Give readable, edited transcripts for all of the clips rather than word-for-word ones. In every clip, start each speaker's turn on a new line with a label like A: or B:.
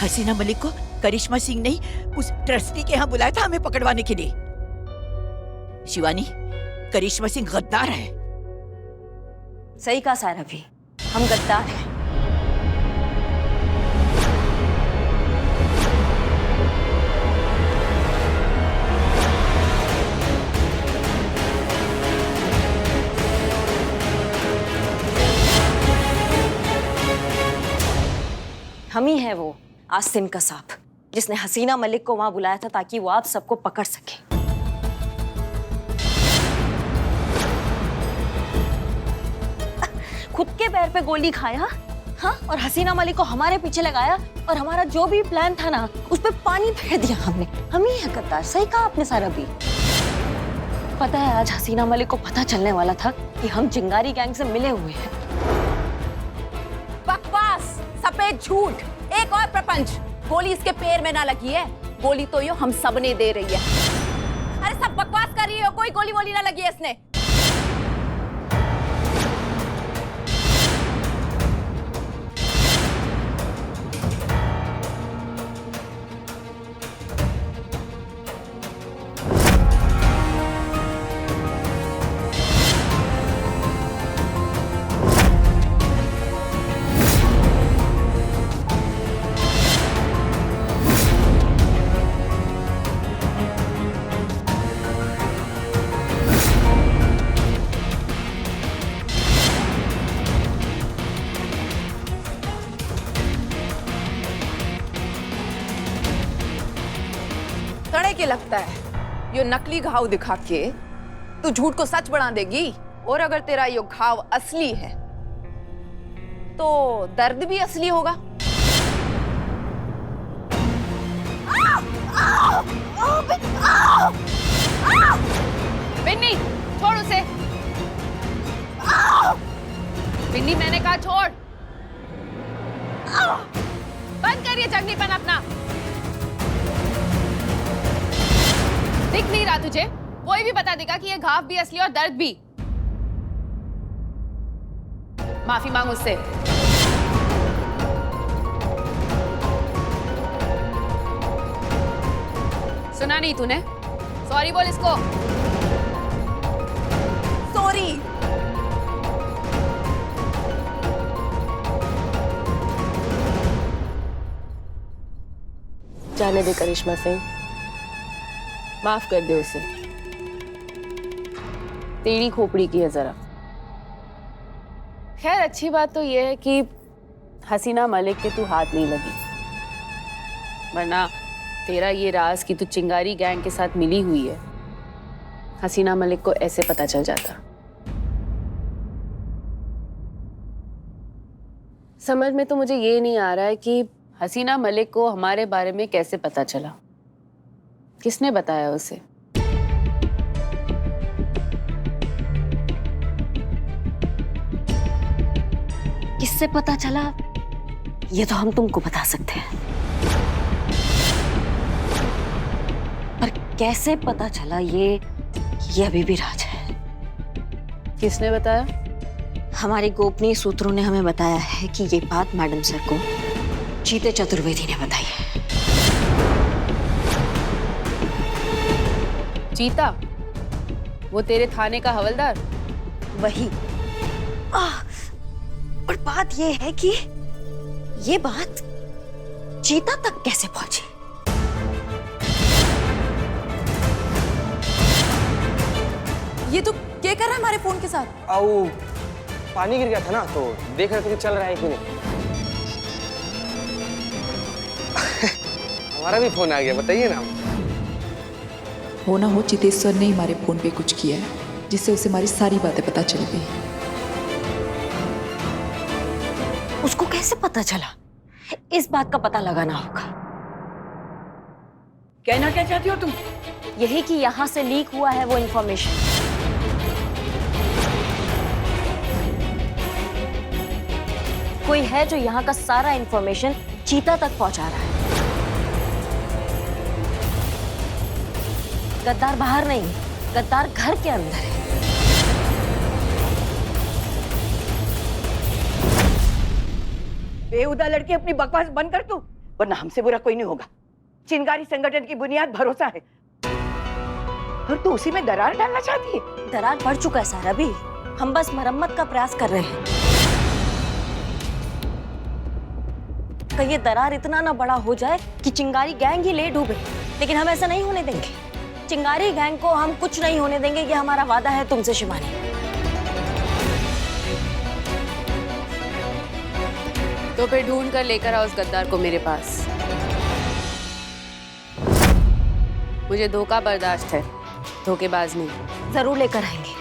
A: हसीना मलिक को करिश्मा सिंह ने उस ट्रस्टी के यहाँ बुलाया था हमें पकड़वाने के लिए। शिवानी, करिश्मा सिंह गद्दार है।
B: सही कहा सारा भी, हम गद्दार हैं। हम ही है वो आसिम का सांप जिसने हसीना मलिक को वहां बुलाया था ताकि वो आप सबको पकड़ सके। खुद के पैर पे गोली खाया, हाँ, और हसीना मलिक को हमारे पीछे लगाया और हमारा जो भी प्लान था ना उस पे पानी फेर दिया हमने। हम ही है गद्दार। सही कहा आपने सारा भी। पता है आज हसीना मलिक को पता चलने वाला था कि हम चिंगारी गैंग से मिले हुए हैं।
C: बकवास, सफेद झूठ, एक और प्रपंच। गोली इसके पैर में ना लगी है, गोली तो यो हम सब ने दे रही है। अरे सब बकवास कर रही हो, कोई गोली वोली ना लगी है इसने। के लगता है यो नकली घाव दिखा के तू झूठ को सच बना देगी, और अगर तेरा यो घाव असली है तो दर्द भी असली होगा।
D: बिन्नी, छोड़ उसे। बिन्नी, मैंने कहा छोड़। बंद करिए जंगलीपन अपना। दिख नहीं रहा तुझे? कोई भी बता देगा कि ये घाव भी असली और दर्द भी। माफी मांग उससे। सुना नहीं तूने? सॉरी बोल इसको।
C: सॉरी।
E: जाने दे करिश्मा सिंह, माफ कर दे उसे। तेरी खोपड़ी की है जरा। खैर अच्छी बात तो यह है कि हसीना मलिक के तू हाथ नहीं लगी, वरना तेरा ये राज कि तू चिंगारी गैंग के साथ मिली हुई है हसीना मलिक को ऐसे पता चल जाता। समझ में तो मुझे ये नहीं आ रहा है कि हसीना मलिक को हमारे बारे में कैसे पता चला, किसने बताया उसे?
B: किससे पता चला ये तो हम तुमको बता सकते हैं, पर कैसे पता चला ये अभी भी राज है।
E: किसने बताया?
B: हमारे गोपनीय सूत्रों ने हमें बताया है कि ये बात मैडम सर को चीते चतुर्वेदी ने बताई है।
E: चीता? वो तेरे थाने का हवलदार?
B: वही। और बात ये है कि ये बात चीता तक कैसे पहुंची?
C: ये तो क्या कर रहा है हमारे फोन के साथ?
F: आओ, पानी गिर गया था ना तो देख रहे थे कि चल रहा है कि नहीं। हमारा भी फोन आ गया, बताइए ना।
G: हो ना हो चितेश्वर ने हमारे फोन पे कुछ किया है जिससे उसे हमारी सारी बातें पता चल गई।
B: उसको कैसे पता चला? इस बात का पता लगाना होगा।
A: कहना क्या चाहती हो तुम?
B: यही कि यहां से लीक हुआ है वो इंफॉर्मेशन। कोई है जो यहाँ का सारा इंफॉर्मेशन चीता तक पहुंचा रहा है। गद्दार बाहर नहीं, गद्दार घर के अंदर है।
A: बेहुदा लड़की, अपनी बकवास बंद कर तू। वरना हमसे बुरा कोई नहीं होगा। चिंगारी संगठन की बुनियाद भरोसा है और तू उसी में दरार डालना चाहती है।
B: दरार पड़ चुका है सारा भी, हम बस मरम्मत का प्रयास कर रहे हैं। कहीं ये दरार इतना ना बड़ा हो जाए कि चिंगारी गैंग ही ले डूबे, लेकिन हम ऐसा नहीं होने देंगे। चिंगारी गैंग को हम कुछ नहीं होने देंगे, ये हमारा वादा है तुमसे शिवानी।
E: तो फिर ढूंढ कर लेकर आओ उस गद्दार को मेरे पास। मुझे धोखा बर्दाश्त है, धोखेबाज नहीं।
B: जरूर लेकर आएंगे,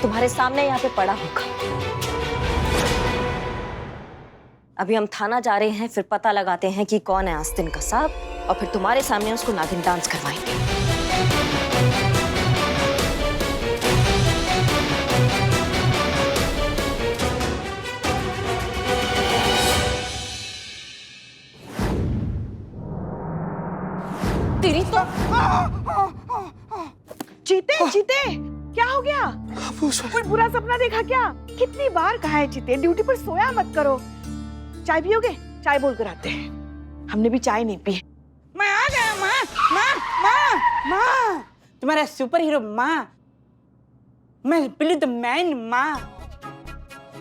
B: तुम्हारे सामने यहाँ पे पड़ा होगा। अभी हम थाना जा रहे हैं, फिर पता लगाते हैं कि कौन है आस्तीन का सांप, और फिर तुम्हारे सामने उसको नागिन डांस करवाएंगे। तेरी तो
H: चीते, चीते, क्या हो गया? कोई बुरा सपना देखा क्या? कितनी बार कहा है चीते, ड्यूटी पर सोया मत करो। चाय पियोगे? चाय बोल कर आते हैं। हमने भी चाय नहीं पी। मैं आ गया माँ, माँ, माँ, माँ, तुम्हारा सुपर हीरो माँ। मैं बिल्ली द मैन माँ।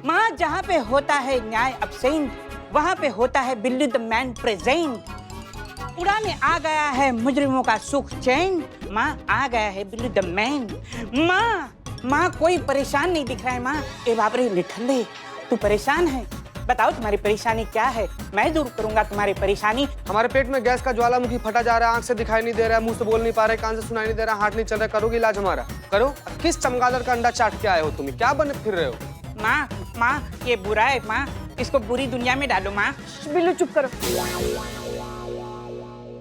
H: माँ, जहाँ पे होता है न्याय अब्सेंट, वहाँ पे होता है बिल्ली द मैन प्रेजेंट। उड़ाने आ गया है मुजरिमों का सुख चैन। माँ, आ गया है बिल्ली द मैन। माँ, माँ, कोई परेशान नहीं दिख रहा है माँ। ए बाप रे निठल्ले, तू परेशान है? बताओ तुम्हारी परेशानी क्या है, मैं दूर करूंगा तुम्हारी परेशानी।
F: हमारे पेट में गैस का ज्वालामुखी फटा जा रहा है, आंख से दिखाई नहीं दे रहा है, मुंह से बोल नहीं पा रहे, कान से सुनाई नहीं दे रहा, हार्ट नहीं चल रहा। करोगे इलाज हमारा? करो। किस चमगादड़ का अंडा चाट के आए हो तुम? क्या बने फिर रहे हो?
H: माँ, माँ, ये बुरा है माँ, इसको बुरी दुनिया में डालो माँ। बिल्लू चुप करो।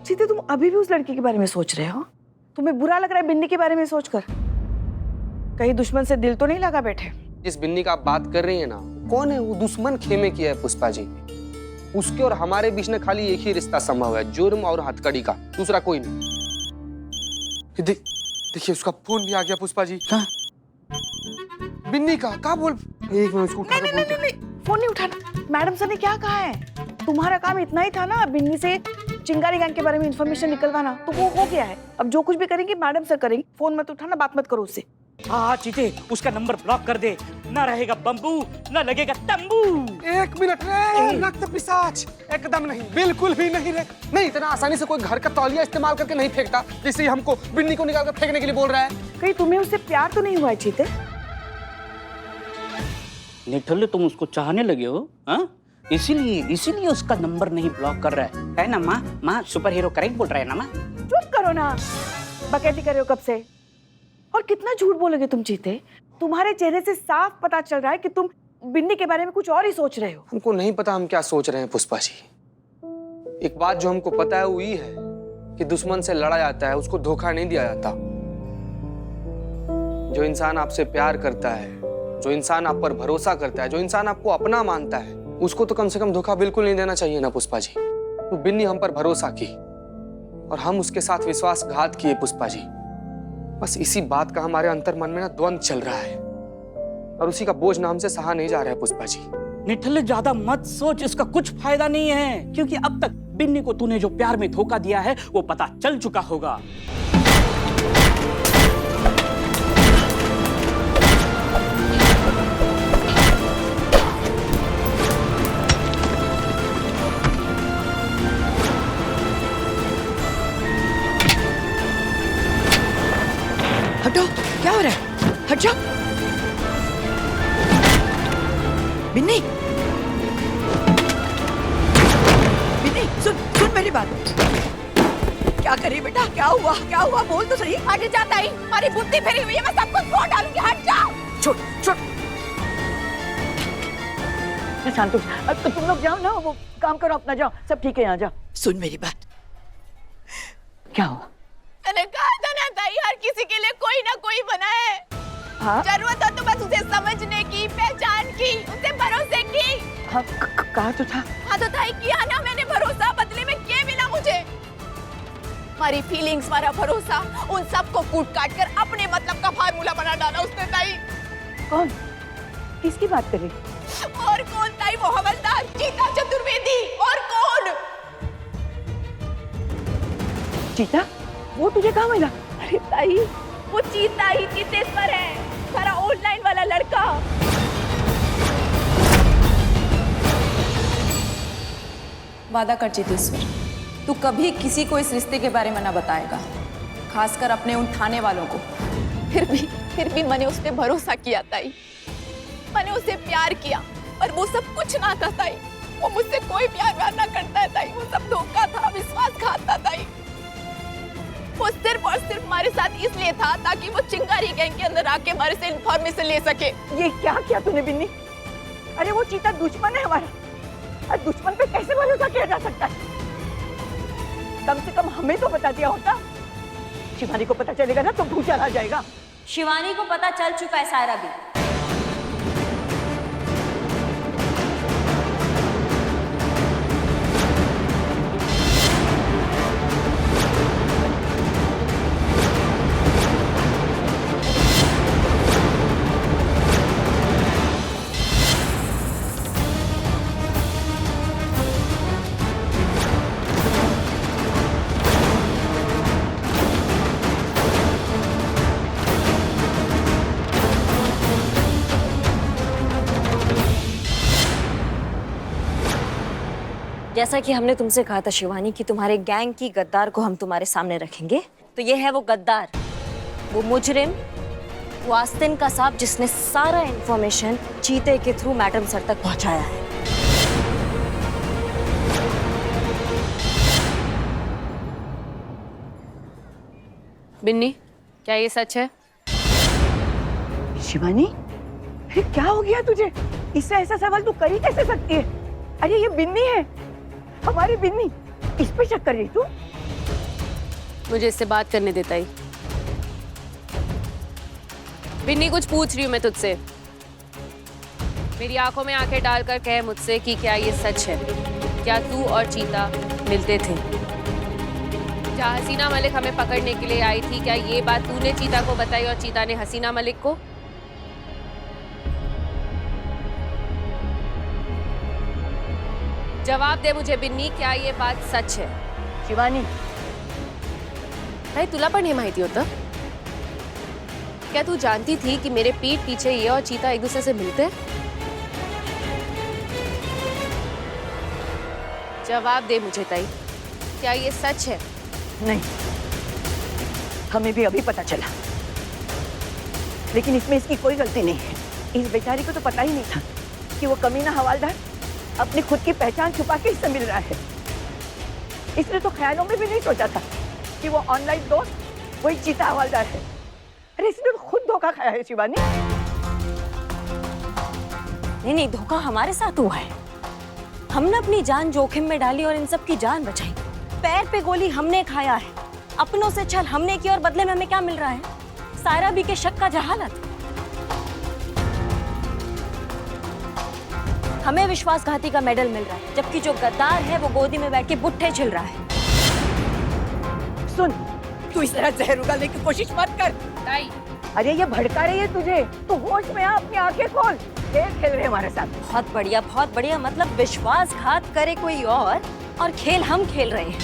H: सीते, तुम अभी भी उस लड़की के बारे में सोच रहे हो? तुम्हें बुरा लग रहा है बिन्नी के बारे में सोचकर? कहीं दुश्मन से दिल तो नहीं लगा बैठे?
F: जिस बिन्नी का आप बात कर रही है ना, कौन है वो? दुश्मन खेमे की है पुष्पा जी। उसके और हमारे बीच में खाली एक ही रिश्ता संभव है, जुर्म और हथकड़ी का, दूसरा कोई नहीं। देखिए उसका फोन भी आ गया पुष्पा जी। बिन्नी का क्या बोल? एक मिनट, उसको उठा के बोलते।
H: नहीं, फोन नहीं उठाना। मैडम सर ने क्या कहा है? तुम्हारा काम इतना ही था ना, बिन्नी से चिंगारी गैंग के बारे में इंफॉर्मेशन निकलवाना, तो वो हो गया है। अब जो कुछ भी करेंगे मैडम सर करेंगे। फोन मत उठाना, बात मत करो उससे।
I: हाँ चीते, उसका नंबर ब्लॉक कर दे, ना रहेगा बम्बू ना लगेगा तंबू।
F: एक मिनट रे, रक्त पिशाच एकदम नहीं, बिल्कुल भी नहीं रे। नहीं, इतना आसानी से कोई घर का तौलिया इस्तेमाल करके नहीं फेंकता, जिससे हमको बिन्नी को निकाल कर फेंकने के लिए बोल रहा है।
H: कहीं तुम्हें उससे प्यार तो नहीं हुआ है चीते?
I: निठल्ले, तुम उसको चाहने लगे हो? हाँ, इसीलिए उसका नंबर नहीं ब्लॉक कर रहा है ना माँ? माँ, सुपर हीरो करेक्ट बोल रहा है ना माँ?
H: चुप करो ना, बकैती कर रहे हो कब से? और कितना झूठ बोलोगे तुम चीते? तुम्हारे चेहरे से साफ पता चल रहा है कि तुम बिन्नी के बारे में कुछ और ही सोच रहे हो।
F: हमको नहीं पता हम क्या सोच रहे हैं पुष्पा जी। एक बात जो हमको पता है वो ये है कि दुश्मन से लड़ा जाता है, उसको धोखा नहीं दिया जाता। जो इंसान आपसे प्यार करता है, जो इंसान आप पर भरोसा करता है, जो इंसान आपको अपना मानता है, उसको तो कम से कम धोखा बिल्कुल नहीं देना चाहिए ना पुष्पा जी। तो बिन्नी हम पर भरोसा की और हम उसके साथ विश्वासघात किए पुष्पा जी। बस इसी बात का हमारे अंतर मन में ना द्वंद्व चल रहा है और उसी का बोझ ना हमसे सहा नहीं जा रहा है पुष्पा जी।
I: निठल्ले, ज्यादा मत सोच, इसका कुछ फायदा नहीं है, क्योंकि अब तक बिन्नी को तूने जो प्यार में धोखा दिया है वो पता चल चुका होगा।
A: हटो, क्या हो रहा है? हट जाओ। बिन्नी, बिन्नी, सुन मेरी बात। क्या करी बेटा? क्या हुआ? क्या हुआ? बोल तो सही।
D: हट जाता ही, हमारी बुद्धि फेरी हुई है, मैं सब कुछ फोड़ डालूंगी। हट जाओ।
A: छोड़।
H: शांत हो, तो तुम लोग जाओ ना, वो काम करो अपना, जाओ, सब ठीक है, यहाँ जाओ।
A: सुन मेरी बात।
H: क्या हुआ?
D: मैंने कहा था ना ताई, हर किसी के लिए कोई ना कोई बना है।
H: हाँ?
D: जरूरत हो तो बस उसे समझने की, पहचान की, उसे भरोसे की।
H: हाँ, कहा तो था।
D: हाँ तो ताई, किया ना मैंने भरोसा, बदले में क्या मिला मुझे? हमारी फीलिंग्स, हमारा भरोसा, उन सबको कूट काट कर अपने मतलब का फार्मूला बना डाला उसने ताई।
H: कौन? किसकी बात कर रही?
D: और कौन ताई? वो हवलदार चीता चतुर्वेदी। और कौन?
H: चीता वो तुझे कहाँ मिला?
D: अरे ताई, वो चीता ही चितेश्वर है, सारा ऑनलाइन वाला लड़का।
J: वादा कर चितेश्वर, तू कभी किसी को इस रिश्ते के बारे में ना बताएगा, खासकर अपने उन थाने वालों को।
D: फिर भी मैंने उस पे भरोसा किया ताई, मैंने उसे प्यार किया, पर वो सब कुछ ना था ताई। वो मुझसे कोई प्यार व्यार ना करता है ताई, वो सब धोखा था, विश्वासघात था ताई। वो सिर्फ और सिर्फ हमारे साथ इसलिए था ताकि वो चिंगारी गैंग के अंदर आके हमारे से इन्फॉर्मेशन ले सके।
H: ये क्या किया तूने बिन्नी? अरे वो चीता दुश्मन है हमारा, और दुश्मन पे कैसे भरोसा किया जा सकता है? कम से कम हमें तो बता दिया होता। शिवानी को पता चलेगा ना तो भूचाल आ जाएगा।
B: शिवानी को पता चल चुका है सारा भी। जैसा कि हमने तुमसे कहा था शिवानी कि तुम्हारे गैंग की गद्दार को हम तुम्हारे सामने रखेंगे, तो ये है वो गद्दार, वो मुजरिम, वो आस्तीन का सांप जिसने सारा इंफॉर्मेशन चीते के थ्रू मैडम सर तक पहुंचाया है।
E: बिन्नी, क्या ये सच है?
H: शिवानी, अरे क्या हो गया तुझे? इससे ऐसा सवाल तू कर ही कैसे सकती है? अरे ये बिन्नी है, हमारी बिन्नी, इस पे शक कर रही तू?
E: मुझे इससे बात करने देता ही। बिन्नी, कुछ पूछ रही हूँ मैं तुझसे। मेरी आंखों में आंखें डालकर कह मुझसे कि क्या ये सच है? क्या तू और चीता मिलते थे? जहाँ हसीना मलिक हमें पकड़ने के लिए आई थी, क्या ये बात तूने चीता को बताई और चीता ने हसीना मलिक को? जवाब दे मुझे बिन्नी, क्या ये बात सच है?
H: शिवानी,
E: नहीं, तुला पण हे माहिती होतं? क्या तू जानती थी कि मेरे पीठ पीछे ये और चीता एक दूसरे से मिलते हैं? जवाब दे मुझे ताई, क्या ये सच है?
H: नहीं, हमें भी अभी पता चला, लेकिन इसमें इसकी कोई गलती नहीं है। इस बेचारी को तो पता ही नहीं था कि वो कमीना हवालदार अपनी खुद की पहचान छुपा के इससे मिल रहा है। इसने तो ख्यालों में भी नहीं सोचा था कि वो ऑनलाइन दोस्त वही चीता हवालदार है। अरे इसने तो खुद धोखा खाया है शिवानी।
B: नहीं, धोखा हमारे साथ हुआ है। हमने अपनी जान जोखिम में डाली और इन सब की जान बचाई। पैर पे गोली हमने खाया है, अपनों से छल हमने की, और बदले में हमें क्या मिल रहा है? सायरा बी के शक का जहालत। हमें विश्वासघाती का मेडल मिल रहा है, जबकि जो गद्दार है वो गोदी में बैठ के बुट्ठे छिल रहा है।
H: सुन,
A: तू इस तरह जहर उगलने की कोशिश मत कर।
E: ताई,
H: अरे ये भड़का रही है तुझे, तू होश में आ, अपनी आंखें खोल। खेल खेल रहे हमारे साथ।
B: बहुत बढ़िया, बहुत बढ़िया। मतलब विश्वासघात करे कोई और खेल हम खेल रहे हैं।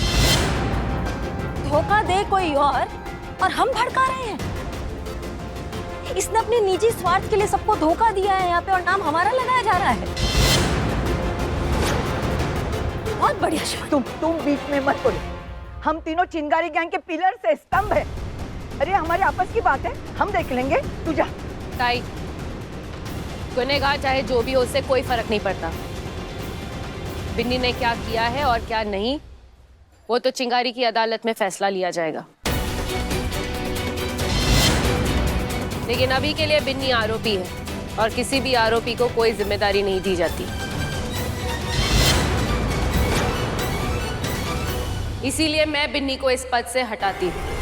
B: धोखा दे कोई और हम भड़का रहे हैं। इसने अपने निजी स्वार्थ के लिए सबको धोखा दिया है यहाँ पे, और नाम हमारा लगाया जा रहा है। बहुत बढ़िया शिवानी।
H: तुम बीच में मत बोलो। हम तीनों चिंगारी गैंग के पिलर से स्तंभ है। अरे हमारी आपस की बात है, हम देख लेंगे, तू जा।
E: ताई, गुनहगार चाहे जो भी हो, उससे कोई फर्क नहीं पड़ता। बिन्नी ने क्या किया है और क्या नहीं, वो तो चिंगारी की अदालत में फैसला लिया जाएगा। लेकिन अभी के लिए बिन्नी आरोपी है, और किसी भी आरोपी को कोई जिम्मेदारी नहीं दी जाती। इसीलिए मैं बिन्नी को इस पद से हटाती हूँ।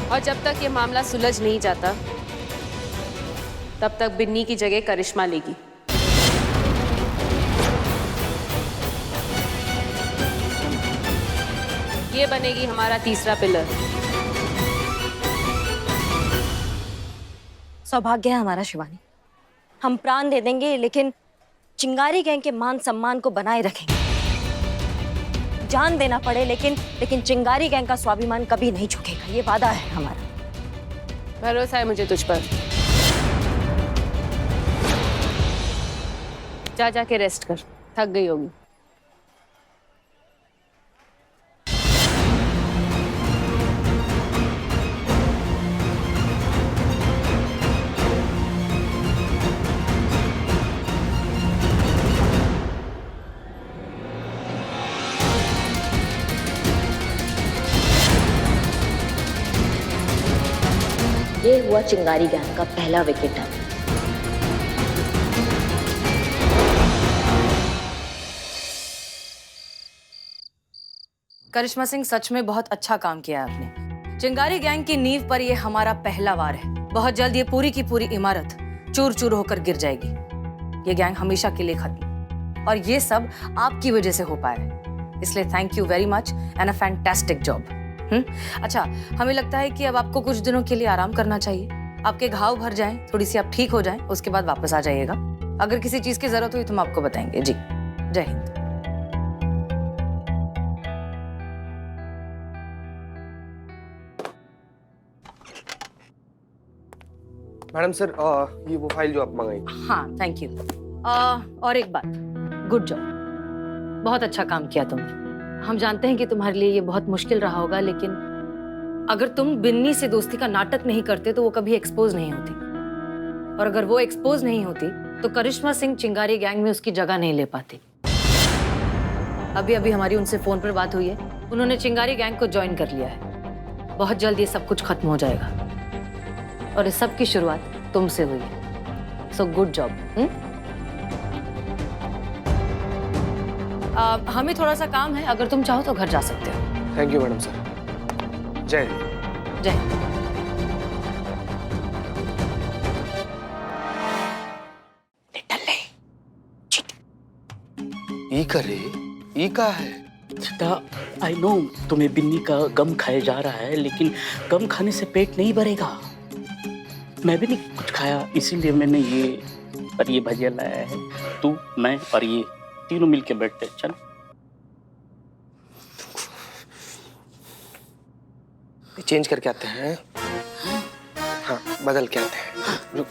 E: और जब तक ये मामला सुलझ नहीं जाता, तब तक बिन्नी की जगह करिश्मा लेगी। ये बनेगी हमारा तीसरा पिलर।
B: सौभाग्य है हमारा शिवानी। हम प्राण दे देंगे लेकिन चिंगारी गैंग के मान सम्मान को बनाए रखेंगे। जान देना पड़े लेकिन चिंगारी गैंग का स्वाभिमान कभी नहीं झुकेगा, ये वादा है हमारा।
E: भरोसा है मुझे तुझ पर। जा जाके रेस्ट कर, थक गई होगी।
B: ये हुआ चिंगारी गैंग का पहला विकेट।
J: करिश्मा सिंह, सच में बहुत अच्छा काम किया आपने। चिंगारी गैंग की नींव पर यह हमारा पहला वार है। बहुत जल्द ये पूरी की पूरी इमारत चूर चूर होकर गिर जाएगी। ये गैंग हमेशा के लिए खत्म, और ये सब आपकी वजह से हो पाया है। इसलिए thank you very much and a fantastic job. अच्छा, हमें लगता है कि अब आपको कुछ दिनों के लिए आराम करना चाहिए। आपके घाव भर जाएं, थोड़ी सी आप ठीक हो जाएं, उसके बाद वापस आ जाइएगा। अगर किसी चीज की जरूरत हुई तो हम आपको बताएंगे। जी, जय हिंद।
F: मैडम सर, ये वो फाइल जो आप मंगाई।
J: हाँ, थैंक यू। और एक बात, गुड जॉब, बहुत अच्छा काम किया तुमने। हम जानते हैं कि तुम्हारे लिए ये बहुत मुश्किल रहा होगा, लेकिन अगर तुम बिन्नी से दोस्ती का नाटक नहीं करते तो वो कभी एक्सपोज नहीं होती, और अगर वो एक्सपोज नहीं होती तो करिश्मा सिंह चिंगारी गैंग में उसकी जगह नहीं ले पाती। अभी अभी हमारी उनसे फोन पर बात हुई है, उन्होंने चिंगारी गैंग को ज्वाइन कर लिया है। बहुत जल्द ये सब कुछ खत्म हो जाएगा, और इस सब की शुरुआत तुमसे हुई है। So good job. हमें थोड़ा सा काम है, अगर तुम चाहो तो घर जा सकते हो।
F: Thank you madam sir. जय हिंद।
J: जय हिंद।
F: ई करे, ई का है?
I: चिता, आई नो तुम्हें बिन्नी का गम खाया जा रहा है, लेकिन गम खाने से पेट नहीं भरेगा। मैं भी नहीं कुछ खाया, इसीलिए मैंने ये भजिया लाया है। तू, मैं और ये तीनों मिलके बैठते। चल
F: चेंज करके आते हैं। हाँ, बदल के आते हैं। रुक।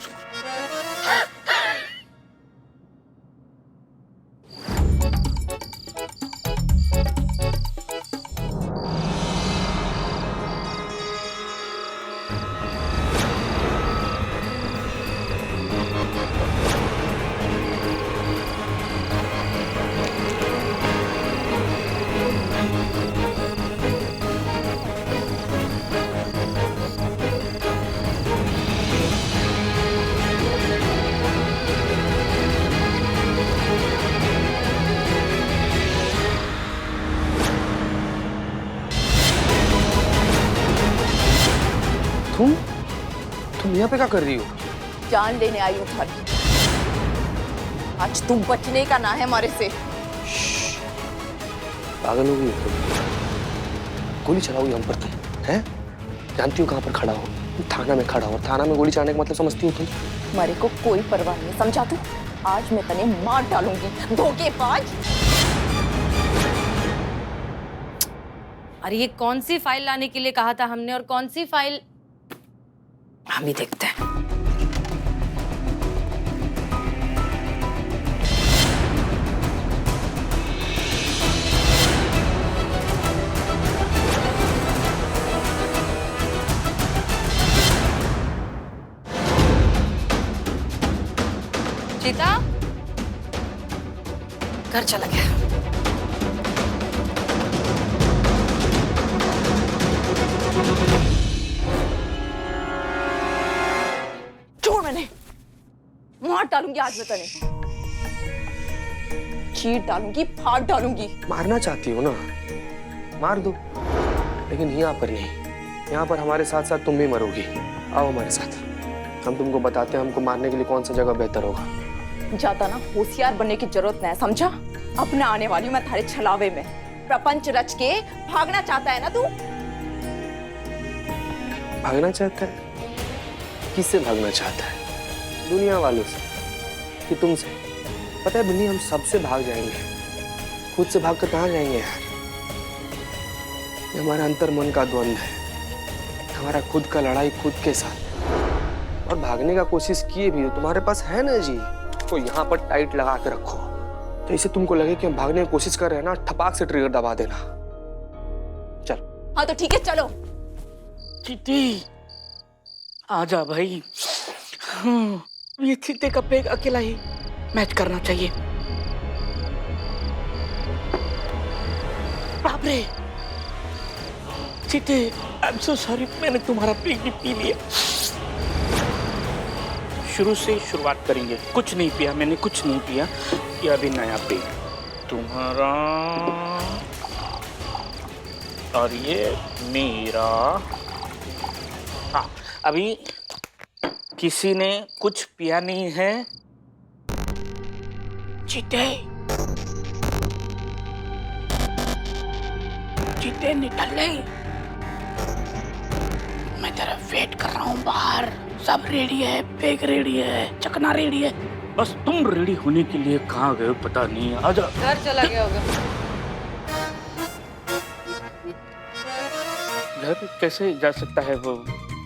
F: तुम यहाँ पे क्या कर रही हो?
C: जान लेने आई हूँ थारी। आज तुम बचने का ना है हमारे से।
F: पागल हो गई तुम? गोली चलाओगी हम पर तुम? हैं? जानती हो कहाँ पर खड़ा हो? थाना में खड़ा हो, और थाना में गोली चलाने का मतलब समझती हो तुम?
C: हमारे को कोई परवाह नहीं, समझा तू? आज मैं तने मार डालूंगी, धोखेबाज।
J: अरे ये कौन सी फाइल लाने के लिए कहा था हमने, और कौन सी फाइल हम ही देखते हैं। चीता घर चला गया।
C: छोड़, मैंने मार डालूंगी आज मैं तने। चीर डालूंगी, फाड़ डालूंगी।
F: मारना चाहती हो ना, मार दो, लेकिन यहाँ पर नहीं। यहाँ पर हमारे साथ साथ तुम भी मरोगी। आओ हमारे साथ, हम तुमको बताते हैं हमको मारने के लिए कौन सा जगह बेहतर होगा।
C: ज्यादा ना होशियार बनने की जरूरत नहीं है, समझा? अपना आने वाली हूँ मैं थारे छलावे में। प्रपंच रच के भागना चाहता है ना तू?
F: भागना चाहता है? किससे भागना चाहता है? दुनिया वालों से कि तुमसे? पता है बिन्नी, हम सबसे भाग जाएंगे, खुद से भागकर कहाँ जाएंगे यार? ये हमारा अंतर्मन का द्वंद्व है, हमारा खुद का लड़ाई खुद के साथ। और भागने का कोशिश किए भी तो तुम्हारे पास है ना जी, तो यहाँ पर टाइट लगा के रखो, जैसे तुमको लगे कि हम भागने की कोशिश कर रहे हैं ना, ठपाक से ट्रिगर दबा देना। चलो।
D: हाँ तो ठीक है, चलो।
I: चीटी आजा भाई। ये चीते का पेग अकेला ही मैच करना चाहिए। बाप रे चीते, आई एम सो सॉरी, मैंने तुम्हारा पेग भी पी लिया। शुरू से शुरुआत करेंगे। कुछ नहीं पिया मैंने, कुछ नहीं पिया। ये अभी नया पेग तुम्हारा और ये मेरा। हाँ, अभी किसी ने कुछ पिया नहीं है। चीते चीते निकल ले, मैं तेरा वेट कर रहा हूँ बाहर। सब रेडी है, पेग रेडी है, चकना रेडी है, बस तुम रेडी होने के लिए कहाँ गए पता नहीं। आजा।
J: घर चला गया होगा।
I: घर कैसे जा सकता है वो?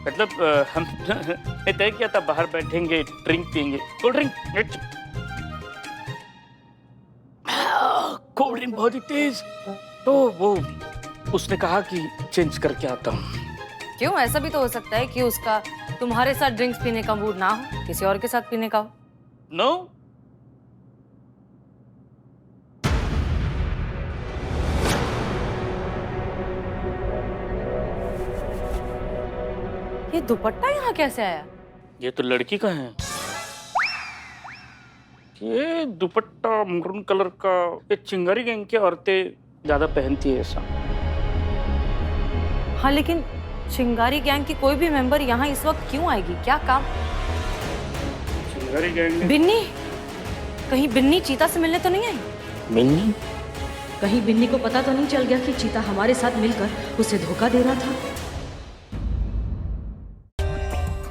I: मतलब हमने तय किया था बाहर बैठेंगे, ड्रिंक पियेंगे, कोल्ड ड्रिंक। कोल्ड ड्रिंक बहुत ही तेज, तो वो उसने कहा कि चेंज करके आता हूँ।
J: क्यों? ऐसा भी तो हो सकता है कि उसका तुम्हारे साथ ड्रिंक्स पीने का मूड ना हो, किसी और के साथ पीने का हो।
I: नो,
J: ये दुपट्टा यहाँ कैसे आया?
I: ये तो लड़की का है। ये दुपट्टा मरून कलर का, ये चिंगारी गैंग की औरतें ज्यादा पहनती है ऐसा।
J: हाँ, लेकिन चिंगारी गैंग की कोई भी मेंबर यहाँ इस वक्त क्यों आएगी? क्या काम?
I: चिंगारी गैंग में
J: बिन्नी, कहीं बिन्नी चीता से मिलने तो नहीं आई?
I: मिन्नी?
K: कहीं बिन्नी को पता तो नहीं चल गया कि चीता हमारे साथ मिलकर उसे धोखा दे रहा था?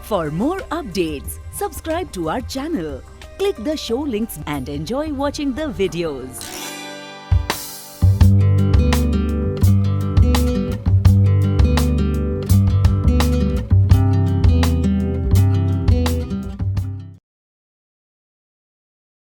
L: For more updates, subscribe to our channel, click the show links and enjoy watching the videos.